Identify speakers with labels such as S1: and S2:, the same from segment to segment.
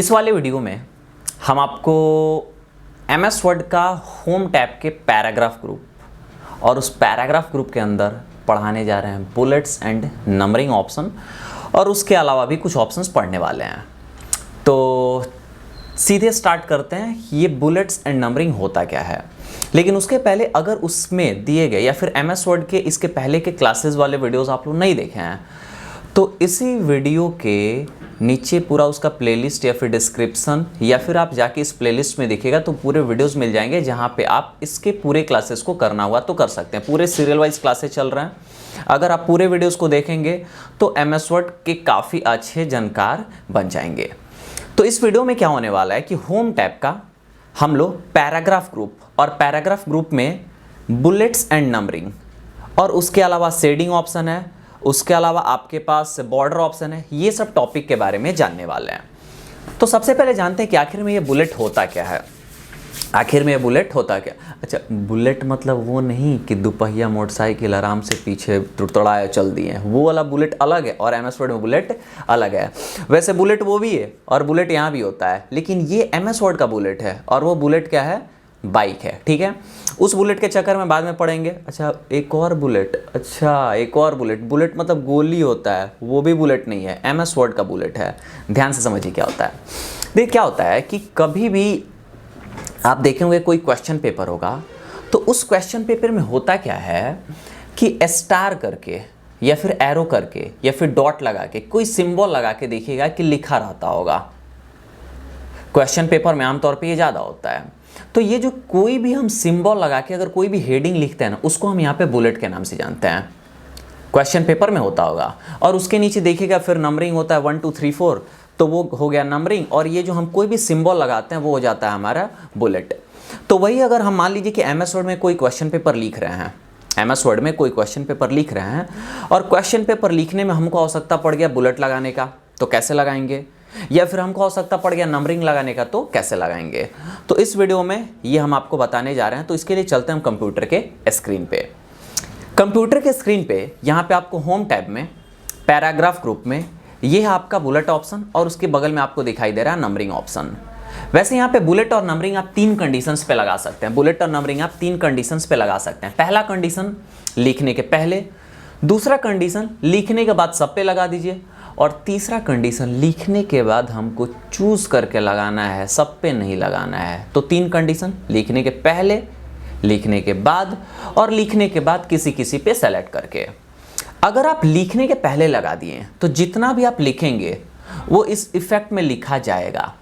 S1: इस वाले वीडियो में हम आपको MS वर्ड का होम टैब के पैराग्राफ ग्रुप और उस पैराग्राफ ग्रुप के अंदर पढ़ाने जा रहे हैं बुलेट्स एंड नंबरिंग ऑप्शन, और उसके अलावा भी कुछ ऑप्शंस पढ़ने वाले हैं। तो सीधे स्टार्ट करते हैं, ये बुलेट्स एंड नंबरिंग होता क्या है। लेकिन उसके पहले अगर उसमें दिए गए या फिर MS वर्ड के इसके पहले के क्लासेस वाले वीडियोस आप लोग नहीं देखे हैं तो इसी वीडियो के नीचे पूरा उसका प्लेलिस्ट या फिर डिस्क्रिप्शन या फिर आप जाके इस प्लेलिस्ट में देखिएगा तो पूरे वीडियोस मिल जाएंगे, जहां पे आप इसके पूरे क्लासेस को करना हुआ तो कर सकते हैं। पूरे सीरियल वाइज क्लासेस चल रहे हैं। अगर आप पूरे वीडियोस को देखेंगे तो MS वर्ड के काफ़ी अच्छे जानकार बन जाएंगे। तो इस वीडियो में क्या होने वाला है कि होम टैब का हम लोग पैराग्राफ ग्रुप और पैराग्राफ ग्रुप में बुलेट्स एंड नंबरिंग और उसके अलावा शेडिंग ऑप्शन है, उसके अलावा आपके पास बॉर्डर ऑप्शन है, ये सब टॉपिक के बारे में जानने वाले हैं। तो सबसे पहले जानते हैं कि आखिर में ये बुलेट होता क्या है। आखिर में ये बुलेट होता क्या। अच्छा, बुलेट मतलब वो नहीं कि दुपहिया मोटरसाइकिल आराम से पीछे तुड़तुड़ाए चल दिए, वो वाला बुलेट अलग है और MS वर्ड में बुलेट अलग है। वैसे बुलेट वो भी है और बुलेट यहाँ भी होता है, लेकिन ये MS वर्ड का बुलेट है और वो बुलेट क्या है, बाइक है। ठीक है, उस बुलेट के चक्कर में बाद में पढ़ेंगे। अच्छा, एक और बुलेट, अच्छा एक और बुलेट, बुलेट मतलब गोली होता है, वो भी बुलेट नहीं है, MS वर्ड का बुलेट है। ध्यान से समझिए क्या होता है। देखिए क्या होता है कि कभी भी आप देखेंगे कोई क्वेश्चन पेपर होगा तो उस क्वेश्चन पेपर में होता क्या है कि स्टार करके या फिर एरो करके या फिर डॉट लगा के कोई सिंबल लगा के देखिएगा कि लिखा रहता होगा। क्वेश्चन पेपर में आमतौर पे ये ज़्यादा होता है। तो ये जो कोई भी हम सिंबल लगा के अगर कोई भी हेडिंग लिखते हैं ना, उसको हम यहाँ पे बुलेट के नाम से जानते हैं। क्वेश्चन पेपर में होता होगा और उसके नीचे देखिएगा फिर नंबरिंग होता है 1 2 3 4, तो वो हो गया नंबरिंग, और ये जो हम कोई भी सिंबल लगाते हैं वो हो जाता है हमारा बुलेट। तो वही अगर हम मान लीजिए कि MS वर्ड में कोई क्वेश्चन पेपर लिख रहे हैं, MS वर्ड में कोई क्वेश्चन पेपर लिख रहे हैं और क्वेश्चन पेपर लिखने में हमको आवश्यकता पड़ गया बुलेट लगाने का, तो कैसे लगाएंगे, या फिर हमको आवश्यकता पड़ गया नंबरिंग लगाने का, तो कैसे लगाएंगे। तो इस वीडियो में ये हम आपको बताने जा रहे हैं। तो इसके लिए चलते हैं हम कंप्यूटर के स्क्रीन पे। कंप्यूटर के स्क्रीन पे यहाँ पे आपको होम टैब में पैराग्राफ ग्रुप में ये है आपका बुलेट ऑप्शन और उसके बगल में आपको दिखाई दे रहा है नंबरिंग ऑप्शन। वैसे यहाँ पे बुलेट और नंबरिंग आप 3 कंडीशंस पे लगा सकते हैं। बुलेट और नंबरिंग आप 3 कंडीशंस पे लगा सकते हैं। पहला कंडीशन लिखने के पहले, दूसरा कंडीशन लिखने के बाद सब पे लगा दीजिए, और तीसरा कंडीशन लिखने के बाद हमको चूज करके लगाना है, सब पे नहीं लगाना है। तो 3 कंडीशन, लिखने के पहले, लिखने के बाद और लिखने के बाद किसी किसी पे सेलेक्ट करके। अगर आप लिखने के पहले लगा दिए तो जितना भी आप लिखेंगे वो इस इफेक्ट में लिखा जाएगा।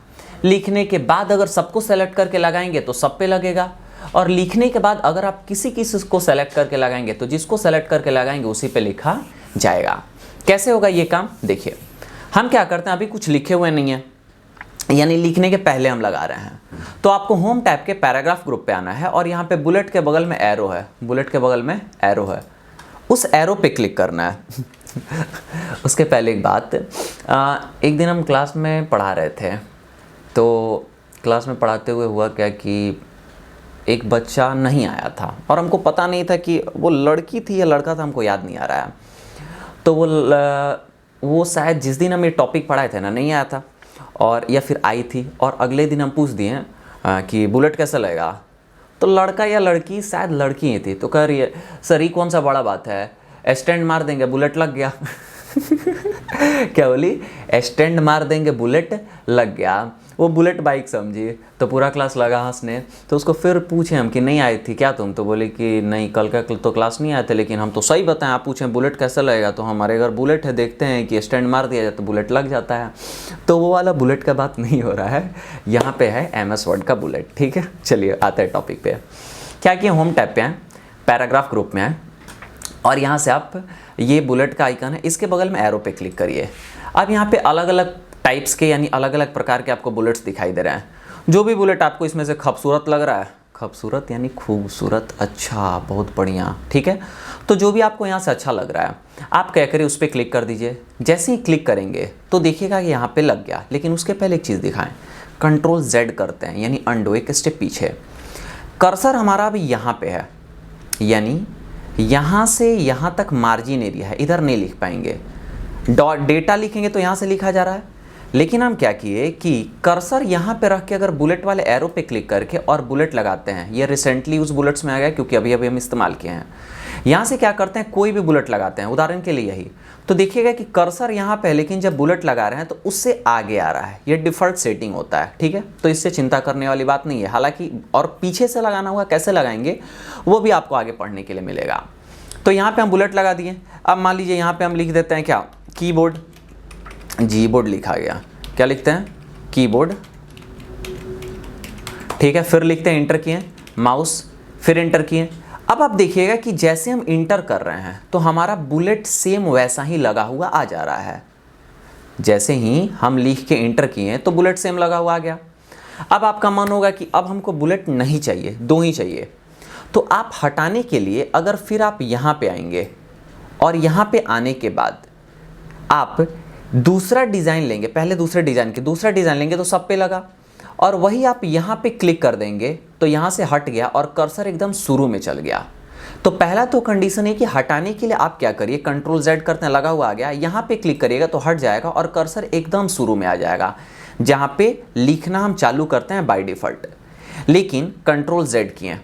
S1: लिखने के बाद अगर सबको सेलेक्ट करके लगाएंगे तो सब पे लगेगा, और लिखने के बाद अगर आप किसी किसी को सेलेक्ट करके लगाएंगे तो जिसको सेलेक्ट करके लगाएंगे उसी पे लिखा जाएगा। कैसे होगा ये काम, देखिए हम क्या करते हैं, अभी कुछ लिखे हुए नहीं है, यानी लिखने के पहले हम लगा रहे हैं। तो आपको होम टैब के पैराग्राफ ग्रुप पे आना है और यहाँ पे बुलेट के बगल में एरो है, बुलेट के बगल में एरो है, उस एरो पे क्लिक करना है। उसके पहले एक बात, एक दिन हम क्लास में पढ़ा रहे थे, तो क्लास में पढ़ाते हुए हुआ क्या कि एक बच्चा नहीं आया था और हमको पता नहीं था कि वो लड़की थी या लड़का था, हमको याद नहीं आ रहा है। तो वो शायद जिस दिन हम ये टॉपिक पढ़ाए थे ना नहीं आया था, और या फिर आई थी, और अगले दिन हम पूछ दिए कि बुलेट कैसा लगेगा, तो लड़का या लड़की, शायद लड़की ही थी, तो कह रही है सर ये कौन सा बड़ा बात है, स्टैंड मार देंगे बुलेट लग गया। क्या बोली, स्टैंड मार देंगे बुलेट लग गया। वो बुलेट बाइक समझी, तो पूरा क्लास लगा हंसने। तो उसको फिर पूछे हम कि नहीं आई थी क्या तुम, तो बोले कि नहीं कल का तो क्लास नहीं आए थे, लेकिन हम तो सही बताएं, आप पूछें बुलेट कैसा लगेगा, तो हमारे घर बुलेट है, देखते हैं कि स्टैंड मार दिया जाए तो बुलेट लग जाता है। तो वो वाला बुलेट का बात नहीं हो रहा है, यहाँ पे है MS वर्ड का बुलेट। ठीक है, चलिए आते हैं टॉपिक पे। क्या किया, होम टैब पे हैं, पैराग्राफ ग्रुप में है, और यहाँ से आप ये बुलेट का आइकन है, इसके बगल में एरो पे क्लिक करिए। अब यहाँ पे अलग अलग टाइप्स के यानी अलग अलग प्रकार के आपको बुलेट्स दिखाई दे रहे हैं। जो भी बुलेट आपको इसमें से खूबसूरत लग रहा है, खूबसूरत यानी खूबसूरत, अच्छा बहुत बढ़िया, ठीक है, तो जो भी आपको यहाँ से अच्छा लग रहा है आप क्या करिए उस पर क्लिक कर दीजिए। जैसे ही क्लिक करेंगे तो देखिएगा कि यहाँ पे लग गया, लेकिन उसके पहले एक चीज़ दिखाएं, Ctrl Z करते हैं यानी अंडो, एक स्टेप पीछे। कर्सर हमारा अभी यहाँ पे है, यानी यहाँ से यहाँ तक मार्जिन एरिया है, इधर नहीं लिख पाएंगे। डेटा लिखेंगे तो यहाँ से लिखा जा रहा है, लेकिन हम क्या किए कि कर्सर यहाँ पे रख के अगर बुलेट वाले एरो पे क्लिक करके और बुलेट लगाते हैं, ये रिसेंटली उस बुलेट्स में आ गया क्योंकि अभी अभी हम इस्तेमाल किए हैं। यहाँ से क्या करते हैं, कोई भी बुलेट लगाते हैं, उदाहरण के लिए यही, तो देखिएगा कि कर्सर यहाँ पे है लेकिन जब बुलेट लगा रहे हैं तो उससे आगे आ रहा है। ये डिफ़ॉल्ट सेटिंग होता है, ठीक है, तो इससे चिंता करने वाली बात नहीं है। हालांकि और पीछे से लगाना होगा, कैसे लगाएंगे वो भी आपको आगे पढ़ने के लिए मिलेगा। तो यहाँ पे हम बुलेट लगा दिए। अब मान लीजिए यहाँ पे हम लिख देते हैं क्या, कीबोर्ड, जी बोर्ड लिखा गया, क्या लिखते हैं, कीबोर्ड, ठीक है। फिर लिखते हैं, इंटर किए, माउस, फिर इंटर किए। अब आप देखिएगा कि जैसे हम इंटर कर रहे हैं तो हमारा बुलेट सेम वैसा ही लगा हुआ आ जा रहा है। जैसे ही हम लिख के इंटर किए तो बुलेट सेम लगा हुआ आ गया। अब आपका मन होगा कि अब हमको बुलेट नहीं चाहिए, दो ही चाहिए, तो आप हटाने के लिए अगर फिर आप यहाँ पे आएंगे और यहाँ पे आने के बाद आप दूसरा डिज़ाइन लेंगे, पहले दूसरे डिज़ाइन के दूसरा डिज़ाइन लेंगे तो सब पे लगा, और वही आप यहाँ पे क्लिक कर देंगे तो यहाँ से हट गया और कर्सर एकदम शुरू में चल गया। तो पहला तो कंडीशन है कि हटाने के लिए आप क्या करिए, कंट्रोल Z करते हैं, लगा हुआ आ गया, यहाँ पे क्लिक करिएगा तो हट जाएगा और कर्सर एकदम शुरू में आ जाएगा जहाँ पे लिखना हम चालू करते हैं बाय डिफ़ॉल्ट। लेकिन कंट्रोल Z किए,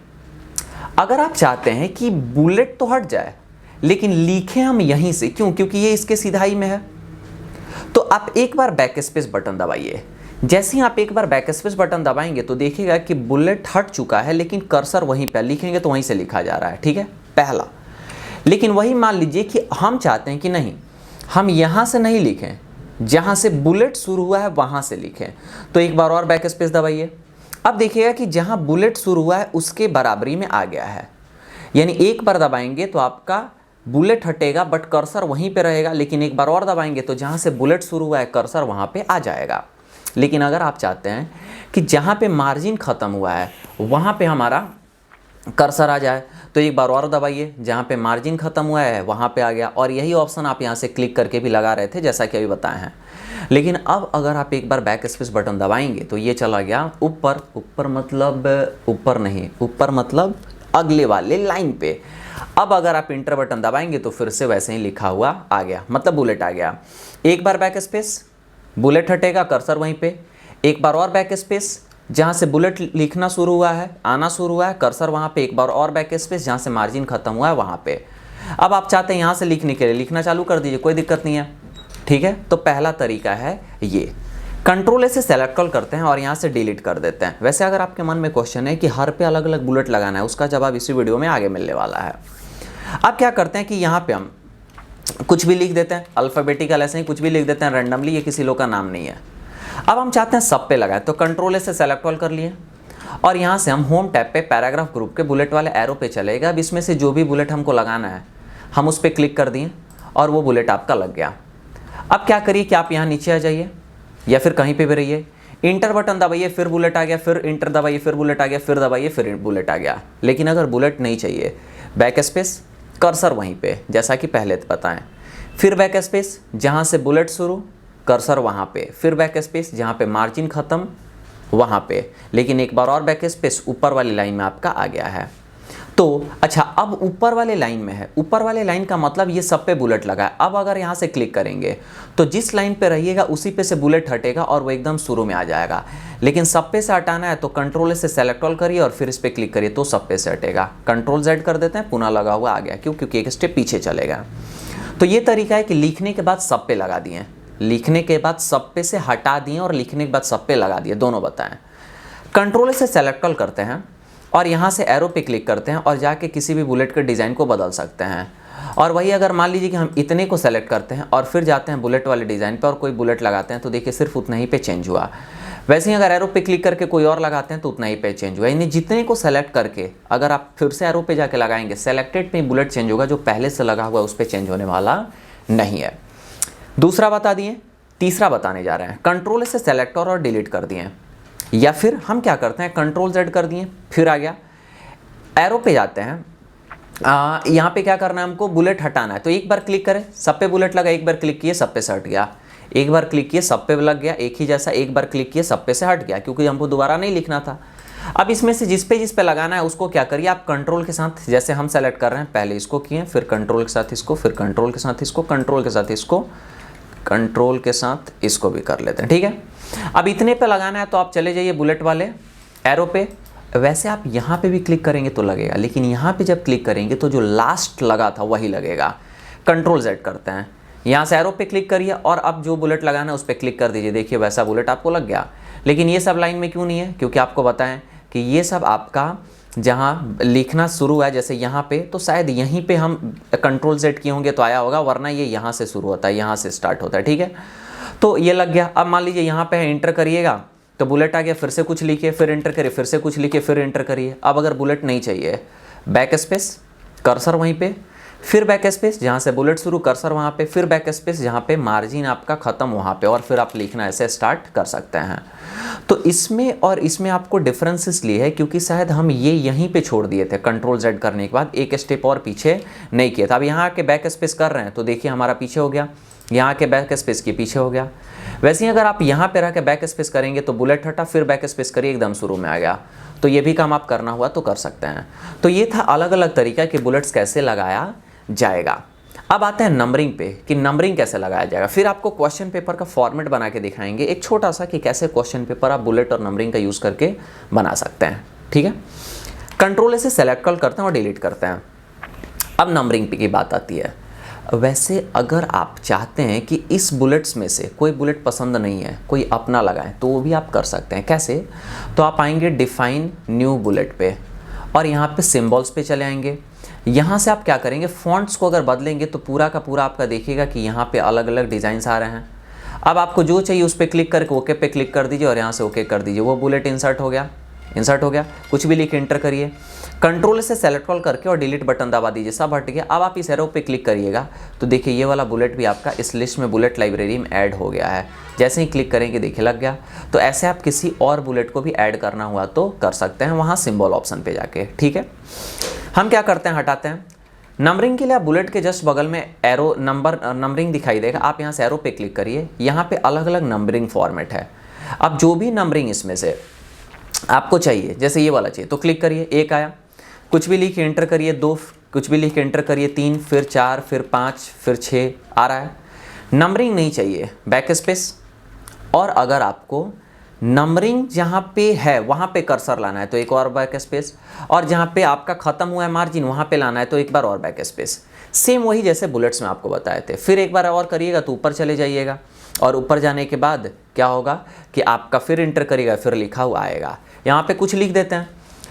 S1: अगर आप चाहते हैं कि बुलेट तो हट जाए लेकिन लिखें हम यहीं से, क्यों, क्योंकि ये इसके सीधाई में है, तो आप एक बार बैक स्पेस बटन दबाइए। जैसे ही आप एक बार बैक स्पेस बटन दबाएंगे तो देखिएगा कि बुलेट हट चुका है लेकिन कर्सर वहीं पर, लिखेंगे तो वहीं से लिखा जा रहा है, ठीक है, पहला। लेकिन वही मान लीजिए कि हम चाहते हैं कि नहीं, हम यहाँ से नहीं लिखें, जहाँ से बुलेट शुरू हुआ है वहाँ से लिखें, तो एक बार और बैक स्पेस दबाइए। अब देखिएगा कि जहाँ बुलेट शुरू हुआ है उसके बराबरी में आ गया है, यानी एक बार दबाएंगे तो आपका बुलेट हटेगा बट कर्सर वहीं पे रहेगा, लेकिन एक बार और दबाएंगे तो जहाँ से बुलेट शुरू हुआ है कर्सर वहाँ पे आ जाएगा। लेकिन अगर आप चाहते हैं कि जहाँ पे मार्जिन ख़त्म हुआ है वहाँ पे हमारा कर्सर आ जाए तो एक बार और दबाइए, जहाँ पे मार्जिन ख़त्म हुआ है वहाँ पे आ गया, और यही ऑप्शन आप यहाँ से क्लिक करके भी लगा रहे थे जैसा कि अभी बताए हैं। लेकिन अब अगर आप एक बार बैक स्पेस बटन दबाएंगे तो ये चला गया ऊपर, ऊपर मतलब ऊपर नहीं, ऊपर मतलब अगले वाले लाइन पे। अब अगर आप इंटर बटन दबाएंगे तो फिर से वैसे ही लिखा हुआ आ गया, मतलब बुलेट आ गया। एक बार बैक स्पेस, बुलेट हटेगा, कर्सर वहीं पे, एक बार और बैक स्पेस, जहाँ से बुलेट लिखना शुरू हुआ है, आना शुरू हुआ है, कर्सर वहाँ पे, एक बार और बैक स्पेस, जहाँ से मार्जिन खत्म हुआ है वहाँ पे। अब आप चाहते हैं यहाँ से लिखने के लिए लिखना चालू कर दीजिए, कोई दिक्कत नहीं है, ठीक है। तो पहला तरीका है ये, कंट्रोल से सेलेक्ट कॉल करते हैं और यहाँ से डिलीट कर देते हैं। वैसे अगर आपके मन में क्वेश्चन है कि हर पे अलग अलग बुलेट लगाना है, उसका जवाब इसी वीडियो में आगे मिलने वाला है। अब क्या करते हैं कि यहाँ पे हम कुछ भी लिख देते हैं, अल्फ़ाबेटिकल ऐसे ही कुछ भी लिख देते हैं रैंडमली, ये किसी लोग का नाम नहीं है। अब हम चाहते हैं सब पे लगाए, तो कंट्रोल से सेलेक्ट कॉल कर लिए और यहाँ से हम होम टैब पे पैराग्राफ ग्रुप के बुलेट वाले एरो पे चलेगा। अब इसमें से जो भी बुलेट हमको लगाना है हम उस पर क्लिक कर दिए और वो बुलेट आपका लग गया। अब क्या करिए कि आप यहाँ नीचे आ जाइए या फिर कहीं पे भी रहिए, इंटर बटन दबाइए, फिर बुलेट आ गया, फिर इंटर दबाइए, फिर बुलेट आ गया, फिर दबाइए, फिर बुलेट आ गया। लेकिन अगर बुलेट नहीं चाहिए, बैक स्पेस, कर्सर वहीं पे जैसा कि पहले बताएं, फिर बैक स्पेस, जहाँ से बुलेट शुरू, कर्सर वहाँ पे, फिर बैक स्पेस, जहाँ पे मार्जिन ख़त्म वहाँ पे, लेकिन एक बार और बैक स्पेस, ऊपर वाली लाइन में आपका आ गया है। तो अच्छा, अब ऊपर वाले लाइन में है, ऊपर वाले लाइन का मतलब ये सब पे बुलेट लगा है। अब अगर यहाँ से क्लिक करेंगे तो जिस लाइन पे रहिएगा उसी पे से बुलेट हटेगा और वो एकदम शुरू में आ जाएगा। लेकिन सब पे से हटाना है तो कंट्रोल से सेलेक्ट ऑल करिए और फिर इस पर क्लिक करिए तो सब पे से हटेगा। कंट्रोल Z कर देते हैं, पुनः लगा हुआ आ गया, क्यों, क्योंकि एक स्टेप पीछे चलेगा। तो ये तरीका है कि लिखने के बाद सब पे लगा दिए, लिखने के बाद सब पे से हटा दिए और लिखने के बाद सब पे लगा दिए, दोनों बताएं। कंट्रोल से सेलेक्ट ऑल करते हैं और यहाँ से एरो पे क्लिक करते हैं और जाके किसी भी बुलेट के डिज़ाइन को बदल सकते हैं। और वही अगर मान लीजिए कि हम इतने को सेलेक्ट करते हैं और फिर जाते हैं बुलेट वाले डिज़ाइन पे और कोई बुलेट लगाते हैं तो देखिए सिर्फ उतना ही पे चेंज हुआ। वैसे ही अगर एरो पे क्लिक करके कोई और लगाते हैं तो उतना ही पे चेंज हुआ। यानी जितने को सेलेक्ट करके अगर आप फिर से एरो पे जाके लगाएंगे, सेलेक्टेड पे बुलेट चेंज होगा, जो पहले से लगा हुआ उस पर चेंज होने वाला नहीं है। दूसरा बता दिए, तीसरा बताने जा रहे हैं। कंट्रोल से सेलेक्ट और डिलीट कर दिए, या फिर हम क्या करते हैं कंट्रोल Z कर दिए, फिर आ गया एरो पे जाते हैं। यहाँ पे क्या करना है, हमको बुलेट हटाना है तो एक बार क्लिक करें, सब पे बुलेट लगा, एक बार क्लिक किए सब पे से हट गया, एक बार क्लिक किए सब पे लग गया, एक ही जैसा, एक बार क्लिक किए सब पे से हट गया, क्योंकि हमको दोबारा नहीं लिखना था। अब इसमें से जिस पे लगाना है उसको क्या करिए आप कंट्रोल के साथ, जैसे हम सेलेक्ट कर रहे हैं, पहले इसको किए, फिर कंट्रोल के साथ इसको, फिर कंट्रोल के साथ इसको, कंट्रोल के साथ इसको, कंट्रोल के साथ इसको भी कर लेते हैं, ठीक है। अब इतने पे लगाना है तो आप चले जाइए बुलेट वाले एरो पे। वैसे आप यहाँ पे भी क्लिक करेंगे तो लगेगा, लेकिन यहाँ पे जब क्लिक करेंगे तो जो लास्ट लगा था वही लगेगा। कंट्रोल Z करते हैं, यहाँ से एरो पे क्लिक करिए और अब जो बुलेट लगाना है उस पर क्लिक कर दीजिए। देखिए वैसा बुलेट आपको लग गया। लेकिन ये सब लाइन में क्यों नहीं है? क्योंकि आपको बताएं कि ये सब आपका जहाँ लिखना शुरू है जैसे यहाँ पे, तो शायद यहीं पे हम कंट्रोल Z किए होंगे तो आया होगा, वरना ये यहाँ से शुरू होता है, यहाँ से स्टार्ट होता है, ठीक है। तो ये लग गया। अब मान लीजिए यहाँ पे इंटर करिएगा तो बुलेट आ गया, फिर से कुछ लिखिए, फिर इंटर करिए, फिर से कुछ लिखिए, फिर इंटर करिए। अब अगर बुलेट नहीं चाहिए, बैक स्पेस, कर्सर वहीं पे, फिर बैक स्पेस, जहाँ से बुलेट शुरू कर्सर वहाँ पे, फिर बैक स्पेस जहाँ पे मार्जिन आपका ख़त्म वहाँ पे, और फिर आप लिखना ऐसे स्टार्ट कर सकते हैं। तो इसमें और इसमें आपको डिफरेंस इसलिए है क्योंकि शायद हम ये यहीं पे छोड़ दिए थे, कंट्रोल Z करने के बाद एक स्टेप और पीछे नहीं किया था। अब यहाँ आके बैक स्पेस कर रहे हैं तो देखिए हमारा पीछे हो गया, यहाँ के बैक स्पेस के पीछे हो गया। वैसे ही अगर आप यहाँ पे रह के बैक स्पेस करेंगे तो बुलेट हटा, फिर बैक स्पेस करिए, एकदम शुरू में आ गया। तो ये भी काम आप करना हुआ तो कर सकते हैं। तो ये था अलग अलग तरीका कि बुलेट्स कैसे लगाया जाएगा। अब आते हैं नंबरिंग पे कि नंबरिंग कैसे लगाया जाएगा। फिर आपको क्वेश्चन पेपर का फॉर्मेट बना के दिखाएंगे एक छोटा सा कि कैसे क्वेश्चन पेपर आप बुलेट और नंबरिंग का यूज़ करके बना सकते हैं, ठीक है। कंट्रोल से सेलेक्ट कॉल करते हैं और डिलीट करते हैं। अब नंबरिंग की बात आती है। वैसे अगर आप चाहते हैं कि इस बुलेट्स में से कोई बुलेट पसंद नहीं है, कोई अपना लगाएं, तो वो भी आप कर सकते हैं। कैसे? तो आप आएंगे डिफाइन न्यू बुलेट पे और यहाँ पे सिंबल्स पे चले आएंगे। यहाँ से आप क्या करेंगे, फॉन्ट्स को अगर बदलेंगे तो पूरा का पूरा आपका देखिएगा कि यहाँ पे अलग अलग डिज़ाइंस आ रहे हैं। अब आपको जो चाहिए उस पर क्लिक करके ओके पे क्लिक कर दीजिए और यहाँ से ओके कर दीजिए। वो बुलेट इंसर्ट हो गया, कुछ भी लिख के इंटर करिए। कंट्रोल से सेलेक्ट कॉल करके और डिलीट बटन दबा दीजिए, सब हट गया। अब आप इस एरो पे क्लिक करिएगा तो देखिए ये वाला बुलेट भी आपका इस लिस्ट में बुलेट लाइब्रेरी में ऐड हो गया है। जैसे ही क्लिक करेंगे देखिए लग गया। तो ऐसे आप किसी और बुलेट को भी ऐड करना हुआ तो कर सकते हैं वहाँ सिंबल ऑप्शन पे जाके, ठीक है। हम क्या करते हैं, हटाते हैं। नंबरिंग के लिए आप बुलेट के जस्ट बगल में एरो नंबरिंग दिखाई देगा, आप यहाँ से एरो पे क्लिक करिए। यहाँ पे अलग अलग नंबरिंग फॉर्मेट है। अब जो भी नंबरिंग इसमें से आपको चाहिए, जैसे ये वाला चाहिए तो क्लिक करिए, 1 आया, कुछ भी लिख के एंटर करिए, 2, कुछ भी लिख के एंटर करिए, 3, फिर 4, फिर 5, फिर 6 आ रहा है। नंबरिंग नहीं चाहिए, बैक स्पेस। और अगर आपको नंबरिंग जहाँ पे है वहाँ पे कर्सर लाना है तो एक और बैक स्पेस, और जहाँ पे आपका ख़त्म हुआ है मार्जिन वहाँ पे लाना है तो एक बार और बैक स्पेस। सेम वही जैसे बुलेट्स में आपको बताए थे। फिर एक बार और करिएगा तो ऊपर चले जाइएगा और ऊपर जाने के बाद क्या होगा कि आपका फिर इंटर करिएगा, फिर लिखा हुआ आएगा। यहाँ पे कुछ लिख देते हैं,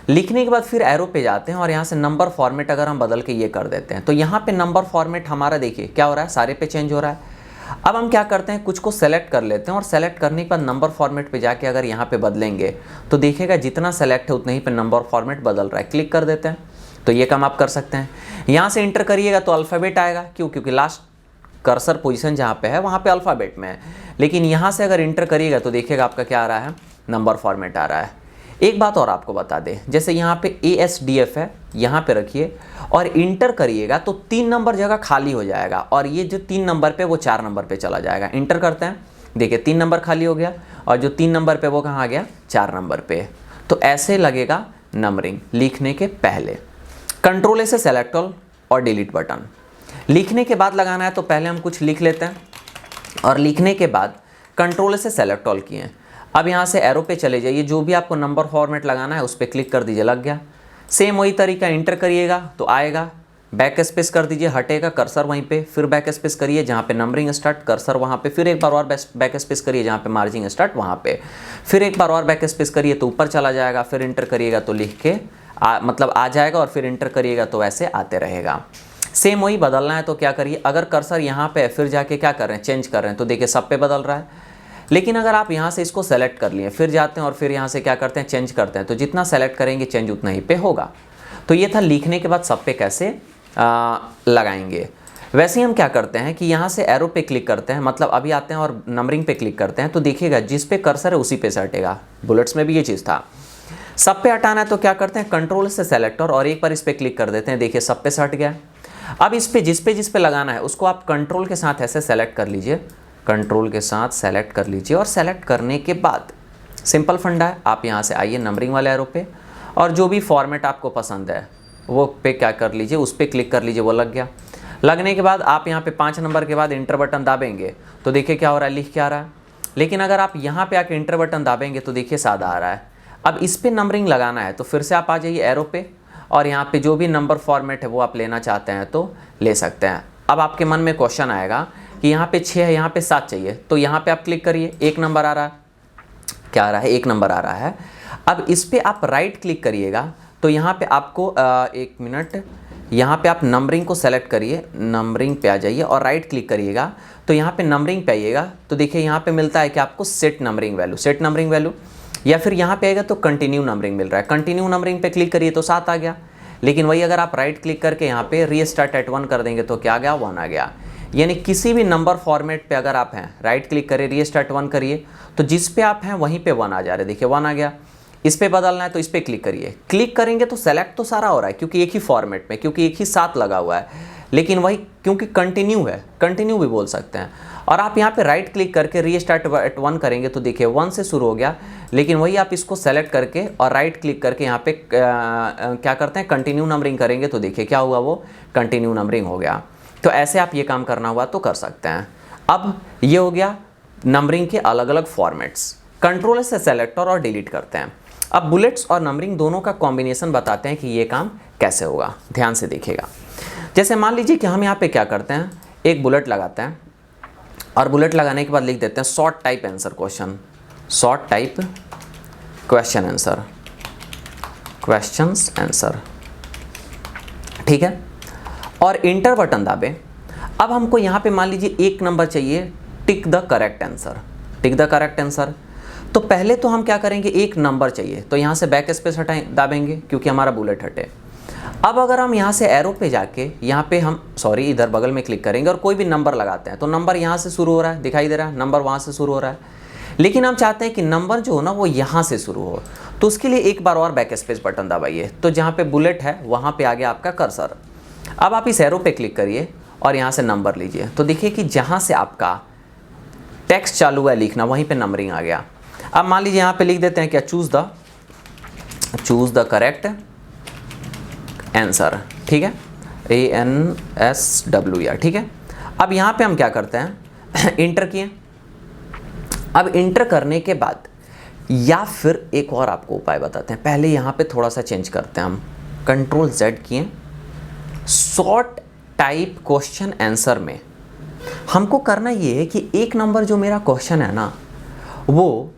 S1: लिखने के बाद फिर एरो पे जाते हैं और यहाँ से नंबर फॉर्मेट अगर हम बदल के ये कर देते हैं तो यहाँ पे नंबर फॉर्मेट हमारा देखिए क्या हो रहा है, सारे पे चेंज हो रहा है। अब हम क्या करते हैं, कुछ को सेलेक्ट कर लेते हैं और सेलेक्ट करने के बाद नंबर फॉर्मेट पे जाके अगर यहाँ पे बदलेंगे तो देखिएगा जितना सेलेक्ट है उतना ही पे नंबर फॉर्मेट बदल रहा है। क्लिक कर देते हैं तो ये काम आप कर सकते हैं। यहाँ से इंटर करिएगा तो अल्फ़ाबेट आएगा, क्यों? क्योंकि लास्ट कर्सर पोजीशन जहाँ पे है वहाँ पे अल्फ़ाबेट में है। लेकिन यहाँ से अगर इंटर करिएगा तो देखिएगा आपका क्या आ रहा है, नंबर फॉर्मेट आ रहा है। एक बात और आपको बता दें, जैसे यहाँ पे ASDF है, यहाँ पे रखिए और इंटर करिएगा तो 3 नंबर जगह खाली हो जाएगा और ये जो 3 नंबर पे वो 4 नंबर पे चला जाएगा। इंटर करते हैं, देखिए 3 नंबर खाली हो गया और जो 3 नंबर पे वो कहाँ आ गया, 4 नंबर पे। तो ऐसे लगेगा नंबरिंग लिखने के पहले। कंट्रोल से सेलेक्ट ऑल और डिलीट बटन। लिखने के बाद लगाना है तो पहले हम कुछ लिख लेते हैं और लिखने के बाद कंट्रोल से सेलेक्ट ऑल किए। अब यहाँ से एरो पे चले जाइए, जो भी आपको नंबर फॉर्मेट लगाना है उस पर क्लिक कर दीजिए, लग गया। सेम वही तरीका, इंटर करिएगा तो आएगा, बैक स्पेस कर दीजिए, हटेगा कर्सर वहीं पे, फिर बैक स्पेस करिए जहाँ पे नंबरिंग स्टार्ट, कर्सर वहाँ पे, फिर एक बार और बैक स्पेस करिए जहाँ पे मार्जिंग स्टार्ट वहाँ पे, फिर एक बार और बैक स्पेस करिए तो ऊपर चला जाएगा, फिर इंटर करिएगा तो लिख के मतलब आ जाएगा और फिर इंटर करिएगा तो वैसे आते रहेगा। सेम वही बदलना है तो क्या करिए, अगर कर्सर यहाँ पे फिर जाके क्या कर रहे हैं, चेंज कर रहे हैं तो देखिए सब पे बदल रहा है। लेकिन अगर आप यहाँ से इसको सेलेक्ट कर लिए, फिर जाते हैं और फिर यहाँ से क्या करते हैं, चेंज करते हैं, तो जितना सेलेक्ट करेंगे चेंज उतना ही पे होगा। तो ये था लिखने के बाद सब पे कैसे लगाएंगे। वैसे ही हम क्या करते हैं कि यहाँ से एरो पे क्लिक करते हैं, मतलब अभी आते हैं और नंबरिंग पे क्लिक करते हैं तो देखिएगा जिस पे कर्सर है उसी पे से हटेगा। बुलेट्स में भी ये चीज़ था। सब पे हटाना है तो क्या करते हैं, कंट्रोल से सेलेक्टर और एक बार इस पर क्लिक कर देते हैं, देखिए सब पे से हट गया। अब इस पे जिस पे लगाना है उसको आप कंट्रोल के साथ ऐसे सेलेक्ट कर लीजिए, कंट्रोल के साथ सेलेक्ट कर लीजिए और सेलेक्ट करने के बाद सिंपल फंडा है, आप यहाँ से आइए नंबरिंग वाले एरो पे और जो भी फॉर्मेट आपको पसंद है वो पे क्या कर लीजिए, उस पर क्लिक कर लीजिए, वो लग गया। लगने के बाद आप यहाँ पे 5 नंबर के बाद इंटर बटन दाबेंगे तो देखिए क्या हो रहा है, लिख क्या आ रहा है। लेकिन अगर आप यहाँ पे आके इंटर बटन दाबेंगे तो देखिए सादा आ रहा है। अब इस पे नंबरिंग लगाना है तो फिर से आप आ जाइए एरो पे और यहाँ पे जो भी नंबर फॉर्मेट है वो आप लेना चाहते हैं तो ले सकते हैं। अब आपके मन में क्वेश्चन आएगा कि यहाँ पे 6 है, यहाँ पे 7 चाहिए, तो यहाँ पे आप क्लिक करिए, 1 नंबर आ रहा है, क्या आ रहा है, 1 नंबर आ रहा है। अब इस पर आप राइट क्लिक करिएगा तो यहाँ पे आपको 1 मिनट, यहाँ पे आप नंबरिंग को सेलेक्ट करिए, नंबरिंग पे आ जाइए और राइट क्लिक करिएगा तो यहाँ पे नंबरिंग पे आइएगा तो देखिए यहाँ पे मिलता है कि आपको सेट नंबरिंग वैल्यू, या फिर यहाँ पे आएगा तो कंटिन्यू नंबरिंग मिल रहा है। कंटिन्यू नंबरिंग पे क्लिक करिए तो 7 आ गया। लेकिन वही अगर आप राइट क्लिक करके यहाँ पे रीस्टार्ट एट 1 कर देंगे तो क्या आ गया, 1 आ गया। यानी किसी भी नंबर फॉर्मेट पे अगर आप हैं, राइट क्लिक करिए, रीस्टार्ट 1 करिए तो जिस पे आप हैं वहीं पे 1 आ जा रहा है, देखिए 1 आ गया। इस पे बदलना है तो इस पे क्लिक करिए, क्लिक करेंगे तो सेलेक्ट तो सारा हो रहा है क्योंकि एक ही फॉर्मेट में, क्योंकि एक ही साथ लगा हुआ है, लेकिन वही क्योंकि कंटिन्यू है, कंटिन्यू भी बोल सकते हैं। और आप यहाँ पे राइट क्लिक करके रीस्टार्ट एट 1 करेंगे तो देखिए 1 से शुरू हो गया। लेकिन वही आप इसको सेलेक्ट करके और राइट क्लिक करके यहाँ पे क्या करते हैं, कंटिन्यू नंबरिंग करेंगे तो देखिए क्या हुआ, वो कंटिन्यू नंबरिंग हो गया। तो ऐसे आप ये काम करना हुआ तो कर सकते हैं। अब ये हो गया नंबरिंग के अलग अलग फॉर्मेट्स। कंट्रोल से सेलेक्टर और डिलीट करते हैं। अब बुलेट्स और नंबरिंग दोनों का कॉम्बिनेशन बताते हैं कि ये काम कैसे होगा, ध्यान से देखिएगा। जैसे मान लीजिए कि हम यहाँ पे क्या करते हैं, एक बुलेट लगाते हैं और बुलेट लगाने के बाद लिख देते हैं short type answer question, short type question answer, questions answer, ठीक है। और इंटर बटन दाबे। अब हमको यहाँ पे मान लीजिए 1 नंबर चाहिए, tick the correct answer, tick the correct answer. तो पहले तो हम क्या करेंगे, 1 नंबर चाहिए तो यहाँ से बैक स्पेस हटाएं, दाबेंगे क्योंकि हमारा बुलेट हटे। अब अगर हम यहाँ से एरो पे जाके यहाँ पे हम इधर बगल में क्लिक करेंगे और कोई भी नंबर लगाते हैं तो नंबर यहाँ से शुरू हो रहा है, दिखाई दे रहा है, नंबर वहाँ से शुरू हो रहा है। लेकिन हम चाहते हैं कि नंबर जो हो ना वो यहाँ से शुरू हो, तो उसके लिए एक बार और बैक स्पेस बटन दबाइए। तो जहाँ पे बुलेट है वहाँ पे आ गया आपका कर्सर। अब आप इस एरो पे क्लिक करिए और यहाँ से नंबर लीजिए तो देखिए कि जहाँ से आपका टेक्स्ट चालू है लिखना वहीं पे नंबरिंग आ गया। अब मान लीजिए यहाँ पे लिख देते हैं क्या, चूज द करेक्ट आंसर, ठीक है, ANSWR, ठीक है। अब यहाँ पे हम क्या करते हैं, इंटर किए। अब इंटर करने के बाद या फिर एक और आपको उपाय बताते हैं, पहले यहाँ पे थोड़ा सा चेंज करते हैं हम, कंट्रोल Z किए, शॉर्ट टाइप क्वेश्चन आंसर में हमको करना ये है कि 1 नंबर जो मेरा क्वेश्चन है ना वो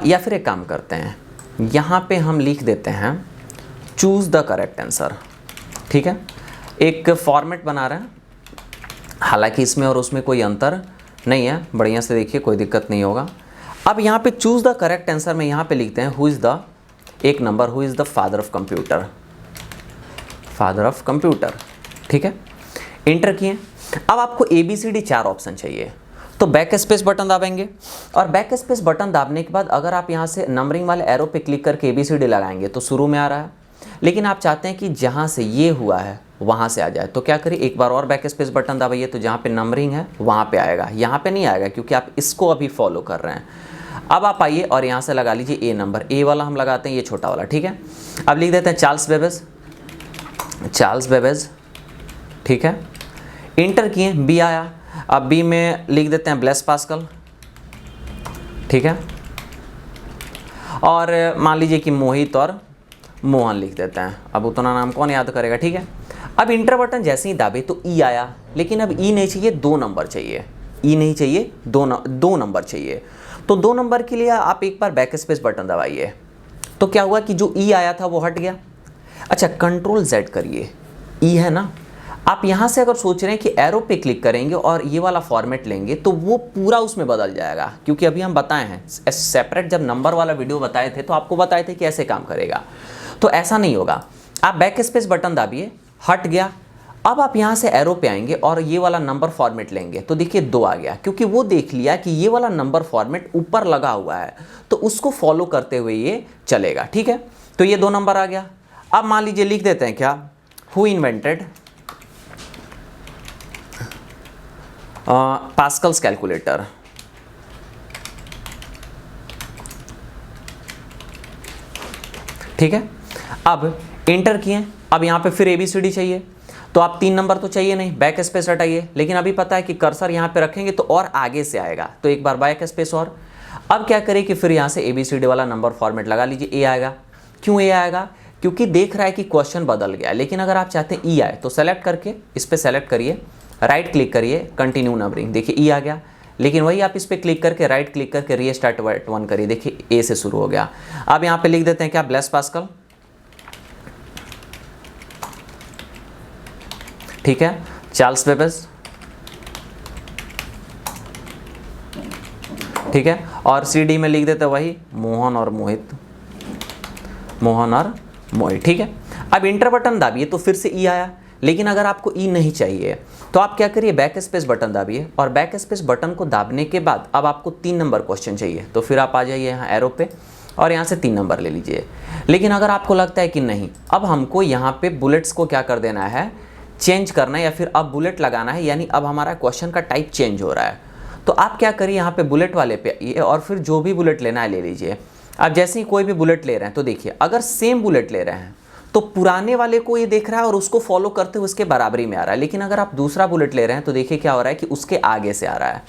S1: या फिर एक काम करते हैं, यहाँ पे हम लिख देते हैं चूज़ द करेक्ट आंसर, ठीक है। एक फॉर्मेट बना रहे हैं, हालांकि इसमें और उसमें कोई अंतर नहीं है, बढ़िया से देखिए, कोई दिक्कत नहीं होगा। अब यहाँ पे चूज़ द करेक्ट आंसर में यहाँ पे लिखते हैं who is the, 1 number, who is the father of computer, father of computer, ठीक है। इंटर किए। अब आपको ABCD 4 ऑप्शन चाहिए तो बैक स्पेस बटन दाबेंगे और बैक स्पेस बटन दाबने के बाद अगर आप यहाँ से नंबरिंग वाले एरो पे क्लिक करके ABCD लगाएंगे तो शुरू में आ रहा है। लेकिन आप चाहते हैं कि जहाँ से ये हुआ है वहाँ से आ जाए तो क्या करिए, एक बार और बैक स्पेस बटन दबाइए तो जहाँ पे नंबरिंग है वहाँ पे आएगा, यहाँ पे नहीं आएगा क्योंकि आप इसको अभी फॉलो कर रहे हैं। अब आप आइए और यहाँ से लगा लीजिए A नंबर, A वाला हम लगाते हैं, ये छोटा वाला, ठीक है। अब लिख देते हैं चार्ल्स बेबेज, ठीक है। इंटर किए, B आया। अब B में लिख देते हैं ब्लेस पास्कल, ठीक है। और मान लीजिए कि मोहित और मोहन लिख देते हैं, अब उतना नाम कौन याद करेगा, ठीक है। अब इंटर बटन जैसे ही दाबे तो E आया, लेकिन अब E नहीं चाहिए, 2 नंबर चाहिए, E नहीं चाहिए, 2 नंबर चाहिए। तो 2 नंबर के लिए आप एक बार बैक स्पेस बटन दबाइए तो क्या हुआ कि जो E आया था वो हट गया। अच्छा, कंट्रोल Z करिए, E है ना, आप यहाँ से अगर सोच रहे हैं कि एरो पे क्लिक करेंगे और ये वाला फॉर्मेट लेंगे तो वो पूरा उसमें बदल जाएगा, क्योंकि अभी हम बताए हैं सेपरेट, जब नंबर वाला वीडियो बताए थे तो आपको बताए थे कि ऐसे काम करेगा, तो ऐसा नहीं होगा। आप बैक स्पेस बटन दाबिए, हट गया। अब आप यहाँ से एरो पे आएंगे और ये वाला नंबर फॉर्मेट लेंगे तो देखिए 2 आ गया, क्योंकि वो देख लिया कि ये वाला नंबर फॉर्मेट ऊपर लगा हुआ है तो उसको फॉलो करते हुए ये चलेगा, ठीक है। तो ये 2 नंबर आ गया। अब मान लीजिए लिख देते हैं क्या, हु इन्वेंटेड पास्कल्स कैलकुलेटर, ठीक है। अब इंटर किए। अब यहाँ पे फिर ABCD चाहिए तो आप 3 नंबर तो चाहिए नहीं, बैक स्पेस हटाइए, लेकिन अभी पता है कि कर्सर यहाँ पे रखेंगे तो और आगे से आएगा, तो एक बार बैक स्पेस और। अब क्या करें कि फिर यहाँ से ABCD वाला नंबर फॉर्मेट लगा लीजिए, ए आएगा। क्यों ए आएगा? क्योंकि देख रहा है कि क्वेश्चन बदल गया। लेकिन अगर आप चाहते हैं ई आए तो सेलेक्ट करके इस पर सेलेक्ट करिए, राइट क्लिक करिए, कंटिन्यू नंबरिंग, देखिए ई आ गया। लेकिन वही आप इस पर क्लिक करके राइट क्लिक करके रीस्टार्ट 1 करिए, देखिए ए से शुरू हो गया। अब यहाँ पे लिख देते हैं क्या, ब्लेस पास्कल, ठीक है, चार्ल्स बेबेज, ठीक है, और CD में लिख देते हैं वही मोहन और मोहित, मोहन और मोहित, ठीक है। अब इंटर बटन दाबिए तो फिर से ई आया। लेकिन अगर आपको ई नहीं चाहिए तो आप क्या करिए, बैक स्पेस बटन दाबिए, और बैक स्पेस बटन को दाबने के बाद अब आपको 3 नंबर क्वेश्चन चाहिए, तो फिर आप आ जाइए यहाँ एरो पे और यहाँ से 3 नंबर ले लीजिए। लेकिन अगर आपको लगता है कि नहीं, अब हमको यहाँ पे बुलेट्स को क्या कर देना है, चेंज करना है, या फिर अब बुलेट लगाना है, यानी अब हमारा क्वेश्चन का टाइप चेंज हो रहा है, तो आप क्या करिए, यहाँ पे बुलेट वाले पे आइए और फिर जो भी बुलेट लेना है ले लीजिए। अब जैसे ही कोई भी बुलेट ले रहे हैं तो देखिए, अगर सेम बुलेट ले रहे हैं तो पुराने वाले को ये देख रहा है और उसको फॉलो करते हुए उसके बराबरी में आ रहा है। लेकिन अगर आप दूसरा बुलेट ले रहे हैं तो देखिए क्या हो रहा है कि उसके आगे से आ रहा है।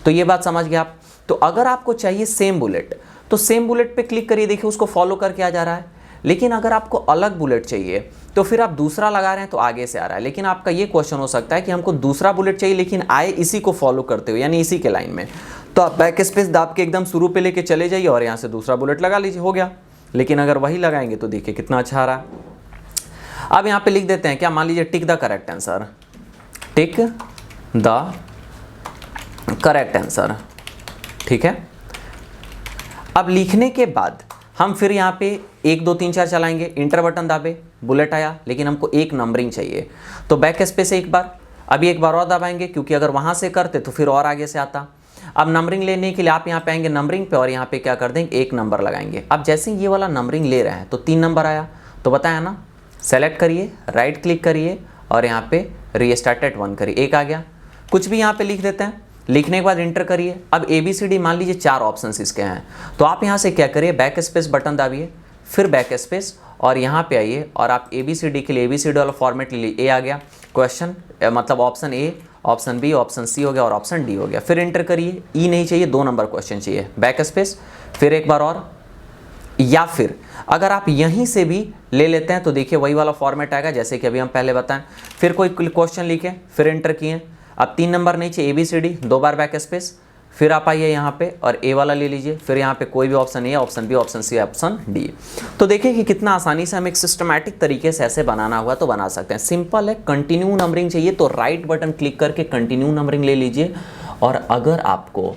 S1: तो ये बात समझ गए आप। तो अगर आपको चाहिए सेम बुलेट तो सेम बुलेट पे क्लिक करिए, देखिए उसको फॉलो करके आ जा रहा है। लेकिन अगर आपको अलग बुलेट चाहिए तो फिर आप दूसरा लगा रहे हैं तो आगे से आ रहा है। लेकिन आपका ये क्वेश्चन हो सकता है कि हमको दूसरा बुलेट चाहिए लेकिन आए इसी को फॉलो करते हुए, यानी इसी के लाइन में, तो आप बैक स्पेस दाब के एकदम शुरू पे लेके चले जाइए और यहाँ से दूसरा बुलेट लगा लीजिए, हो गया। लेकिन अगर वही लगाएंगे तो देखिए कितना अच्छा आ रहा है। अब यहाँ पे लिख देते हैं क्या, मान लीजिए tick the correct answer, tick the correct answer, ठीक है। अब लिखने के बाद हम फिर यहाँ पे 1 2 3 4 चलाएंगे, इंटर बटन दाबे, बुलेट आया, लेकिन हमको एक नंबरिंग चाहिए, तो बैक स्पेस एक बार, अभी एक बार और दबाएंगे, क्योंकि अगर वहाँ से करते तो फिर और आगे से आता। अब नंबरिंग लेने के लिए आप यहाँ पे आएंगे नंबरिंग पे और यहाँ पे क्या कर देंगे, 1 नंबर लगाएंगे। अब जैसे ही ये वाला नंबरिंग ले रहे हैं तो 3 नंबर आया, तो बताया ना, सेलेक्ट करिए, राइट क्लिक करिए और यहाँ पे रीस्टार्ट एट 1 करिए, 1 आ गया। कुछ भी यहाँ पे लिख देते हैं, लिखने के बाद इंटर करिए। अब ABCD मान लीजिए 4 ऑप्शंस इसके हैं, तो आप यहाँ से क्या करिए, बैक स्पेस बटन दाबिए, फिर बैक स्पेस और यहाँ पे आइए और आप ABCD के लिए ABCD वाला फॉर्मेट ले लीजिए। ए आ गया क्वेश्चन, मतलब option A, option B, option C हो गया और ऑप्शन डी हो गया। फिर इंटर करिए, ई नहीं चाहिए, 2 नंबर क्वेश्चन चाहिए, बैक स्पेस, फिर एक बार और, या फिर अगर आप यहीं से भी ले लेते हैं तो देखिए वही वाला फॉर्मेट आएगा जैसे कि अभी हम पहले बताएं। फिर कोई क्वेश्चन लिखे, फिर इंटर किए, अब 3 नंबर नहीं चाहिए, ABCD, 2 बार बैक स्पेस, फिर आप आइए यहाँ पे और ए वाला ले लीजिए, फिर यहाँ पे कोई भी option A, option B, option C, option D. तो देखिए कि कितना आसानी से हम एक सिस्टमैटिक तरीके से ऐसे बनाना हुआ तो बना सकते हैं। सिंपल है। कंटिन्यू नंबरिंग चाहिए तो राइट बटन क्लिक करके कंटिन्यू नंबरिंग ले लीजिए, और अगर आपको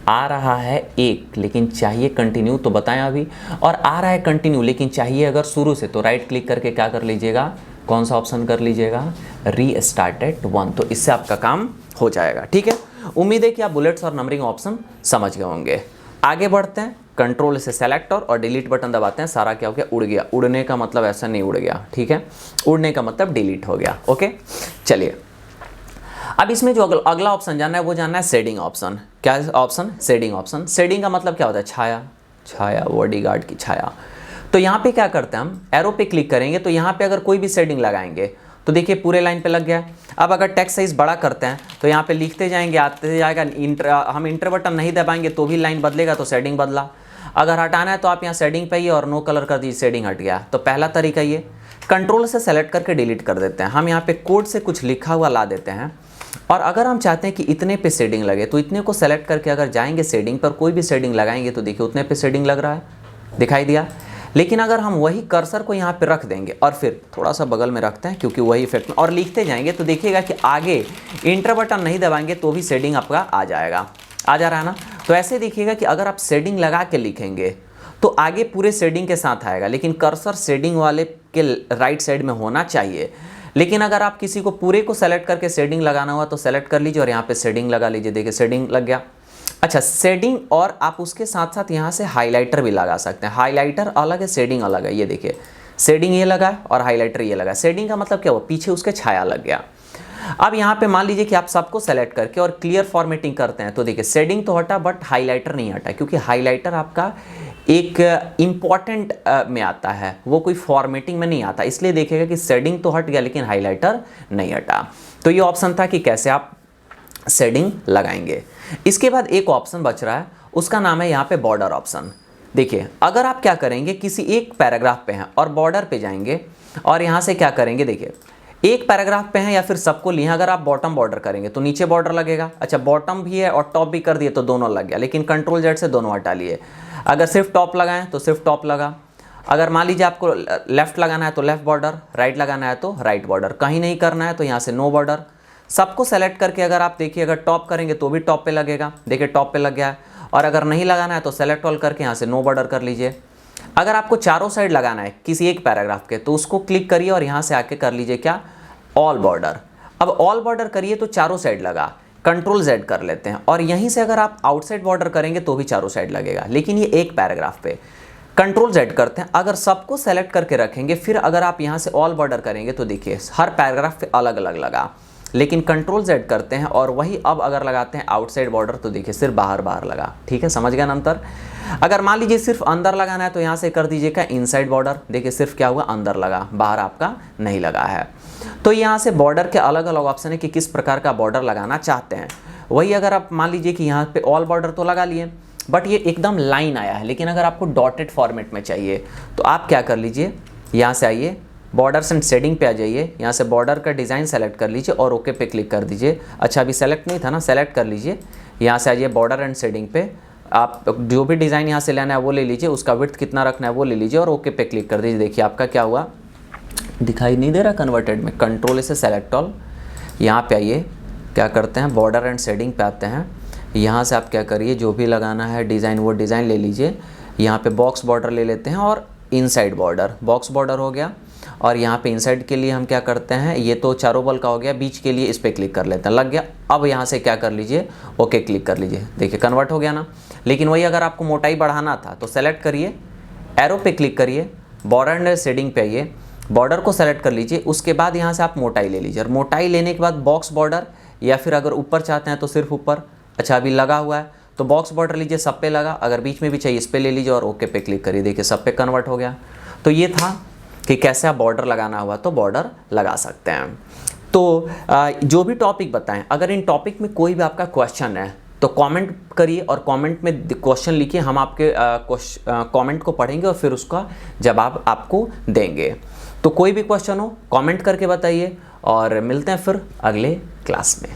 S1: आ रहा है 1 लेकिन चाहिए कंटिन्यू तो बताएं अभी, और आ रहा है कंटिन्यू लेकिन चाहिए अगर शुरू से, तो राइट क्लिक करके क्या कर लीजिएगा, कौन सा ऑप्शन कर लीजिएगा, रीस्टार्ट एट 1, तो इससे आपका काम हो जाएगा। ठीक है, उम्मीद है कि आप बुलेट्स और नंबरिंग ऑप्शन समझ गए होंगे। आगे बढ़ते हैं, कंट्रोल से सेलेक्ट और डिलीट बटन दबाते हैं, सारा क्या हो गया, उड़ गया। उड़ने का मतलब ऐसा नहीं उड़ गया, ठीक है, उड़ने का मतलब डिलीट हो गया। ओके, चलिए अब इसमें जो अगला ऑप्शन जानना है वो जानना है शेडिंग ऑप्शन। क्या ऑप्शन, शेडिंग ऑप्शन। शेडिंग का मतलब क्या होता है, छाया, छाया, बॉडीगार्ड की छाया। तो यहाँ पे क्या करते हैं, हम एरो पे क्लिक करेंगे तो यहाँ पे अगर कोई भी शेडिंग लगाएंगे तो देखिए पूरे लाइन पे लग गया। अब अगर टेक्स्ट साइज बड़ा करते हैं तो यहाँ पे लिखते जाएंगे, आते जाएगा, हम इंटर बटन नहीं दबाएंगे तो भी लाइन बदलेगा, तो शेडिंग बदला। अगर हटाना है तो आप यहाँ शेडिंग पे आइए और नो कलर कर दीजिए, शेडिंग हट गया। तो पहला तरीका ये, कंट्रोल से सेलेक्ट करके डिलीट कर देते हैं। हम यहाँ पे कोड से कुछ लिखा हुआ ला देते हैं, और अगर हम चाहते हैं कि इतने पे शेडिंग लगे तो इतने को सेलेक्ट करके अगर जाएंगे शेडिंग पर, कोई भी शेडिंग लगाएंगे तो देखिए उतने पे शेडिंग लग रहा है, दिखाई दिया। लेकिन अगर हम वही कर्सर को यहाँ पे रख देंगे और फिर थोड़ा सा बगल में रखते हैं क्योंकि वही इफेक्ट में, और लिखते जाएंगे तो देखिएगा कि आगे इंटर बटन नहीं दबाएंगे तो भी शेडिंग आपका आ जाएगा। आ जा रहा है ना। तो ऐसे देखिएगा कि अगर आप शेडिंग लगा के लिखेंगे तो आगे पूरे शेडिंग के साथ आएगा, लेकिन कर्सर शेडिंग वाले के राइट साइड में होना चाहिए। लेकिन अगर आप किसी को पूरे को सेलेक्ट करके शेडिंग लगाना हुआ तो सेलेक्ट कर लीजिए और यहाँ पे शेडिंग लगा लीजिए, देखिए शेडिंग लग गया। अच्छा, शेडिंग और आप उसके साथ साथ यहाँ से हाइलाइटर भी लगा सकते हैं। हाइलाइटर अलग है, शेडिंग अलग है। ये देखिए शेडिंग ये लगा है और हाइलाइटर ये लगा। शेडिंग का मतलब क्या हुआ, पीछे उसके छाया लग गया। अब यहाँ पे मान लीजिए कि आप सबको सेलेक्ट करके और क्लियर फॉर्मेटिंग करते हैं तो देखिए शेडिंग तो हटा बट हाइलाइटर नहीं हटा, क्योंकि हाइलाइटर आपका एक इम्पॉर्टेंट में आता है, वो कोई फॉर्मेटिंग में नहीं आता, इसलिए देखिएगा कि शेडिंग तो हट गया लेकिन हाइलाइटर नहीं हटा। तो ये ऑप्शन था कि कैसे आप शेडिंग लगाएंगे। इसके बाद एक ऑप्शन बच रहा है, उसका नाम है यहाँ पे बॉर्डर ऑप्शन। देखिए अगर आप क्या करेंगे, किसी एक पैराग्राफ पे हैं और बॉर्डर पे जाएंगे और यहाँ से क्या करेंगे, देखिए एक पैराग्राफ पे हैं या फिर सबको लिए, अगर आप बॉटम बॉर्डर करेंगे तो नीचे बॉर्डर लगेगा। अच्छा बॉटम भी है और टॉप भी कर दिए तो दोनों लग गया, लेकिन कंट्रोल जेड से दोनों हटा लिए। अगर सिर्फ टॉप लगाएं तो सिर्फ टॉप लगा। अगर मान लीजिए आपको लेफ्ट लगाना है तो लेफ्ट बॉर्डर, राइट लगाना है तो राइट बॉर्डर, कहीं नहीं करना है तो यहाँ से नो बॉर्डर। सबको सेलेक्ट करके अगर आप देखिए अगर टॉप करेंगे तो भी टॉप पे लगेगा, देखिए टॉप पे लग गया है। और अगर नहीं लगाना है तो सेलेक्ट ऑल करके यहाँ से नो बॉर्डर कर लीजिए। अगर आपको चारों साइड लगाना है किसी एक पैराग्राफ के तो उसको क्लिक करिए और यहाँ से आके कर लीजिए क्या, ऑल बॉर्डर। अब ऑल बॉर्डर करिए तो चारों साइड लगा, कंट्रोल जेड कर लेते हैं और यहीं से अगर आप आउटसाइड बॉर्डर करेंगे तो भी चारों साइड लगेगा, लेकिन ये एक पैराग्राफ पे। कंट्रोल जेड करते हैं, अगर सबको सेलेक्ट करके रखेंगे फिर अगर आप यहाँ से ऑल बॉर्डर करेंगे तो देखिए हर पैराग्राफ पे अलग अलग लगा, लेकिन कंट्रोल जेड करते हैं और वही अब अगर लगाते हैं आउटसाइड बॉर्डर तो देखिए सिर्फ बाहर बाहर लगा। ठीक है, समझ गए ना अंतर। अगर मान लीजिए सिर्फ अंदर लगाना है तो यहाँ से कर दीजिएगा इनसाइड बॉर्डर, देखिए सिर्फ क्या हुआ, अंदर लगा, बाहर आपका नहीं लगा है। तो यहाँ से बॉर्डर के अलग अलग ऑप्शन है कि किस प्रकार का बॉर्डर लगाना चाहते हैं। वही अगर आप मान लीजिए कि यहाँ पे ऑल बॉर्डर तो लगा लिए बट ये एकदम लाइन आया है, लेकिन अगर आपको डॉटेड फॉर्मेट में चाहिए तो आप क्या कर लीजिए, यहाँ से आइए बॉर्डर्स एंड शेडिंग पे आ जाइए, यहाँ से बॉर्डर का डिज़ाइन सेलेक्ट कर लीजिए और ओके पे क्लिक कर दीजिए। अच्छा अभी सेलेक्ट नहीं था ना, सेलेक्ट कर लीजिए, यहाँ से आइए बॉर्डर एंड शेडिंग पे, आप जो भी डिज़ाइन यहाँ से लेना है वो ले लीजिए, उसका विड्थ कितना रखना है वो ले लीजिए और ओके पे क्लिक कर दीजिए। देखिए आपका क्या हुआ, दिखाई नहीं दे रहा कन्वर्टेड में, कंट्रोल से सेलेक्ट ऑल। यहाँ पे आइए क्या करते हैं, बॉर्डर एंड शेडिंग पे आते हैं, यहाँ से आप क्या करिए जो भी लगाना है डिज़ाइन वो डिज़ाइन ले लीजिए। यहाँ पे बॉक्स बॉर्डर ले लेते हैं और इनसाइड बॉर्डर, बॉक्स बॉर्डर हो गया। और यहाँ पे इनसाइड के लिए हम क्या करते हैं, ये तो चारों बल का हो गया, बीच के लिए इस पर क्लिक कर लेते हैं, लग गया। अब यहाँ से क्या कर लीजिए, ओके क्लिक कर लीजिए, देखिए कन्वर्ट हो गया ना। लेकिन वही अगर आपको मोटाई बढ़ाना था तो सेलेक्ट करिए, एरो पे क्लिक करिए, बॉर्डर एंड शेडिंग पे आइए, बॉर्डर को सेलेक्ट कर लीजिए, उसके बाद यहाँ से आप मोटाई ले लीजिए और मोटाई लेने के बाद बॉक्स बॉर्डर या फिर अगर ऊपर चाहते हैं तो सिर्फ ऊपर। अच्छा अभी लगा हुआ है तो बॉक्स बॉर्डर लीजिए, सब पे लगा, अगर बीच में भी चाहिए इस पे ले लीजिए और ओके पे क्लिक करिए, देखिए सब पे कन्वर्ट हो गया। तो ये था कि कैसे आप बॉर्डर लगाना हुआ तो बॉर्डर लगा सकते हैं। तो जो भी टॉपिक बताएं, अगर इन टॉपिक में कोई भी आपका क्वेश्चन है तो कमेंट करिए और कमेंट में क्वेश्चन लिखिए, हम आपके कमेंट को पढ़ेंगे और फिर उसका जवाब आपको देंगे। तो कोई भी क्वेश्चन हो कमेंट करके बताइए और मिलते हैं फिर अगले क्लास में।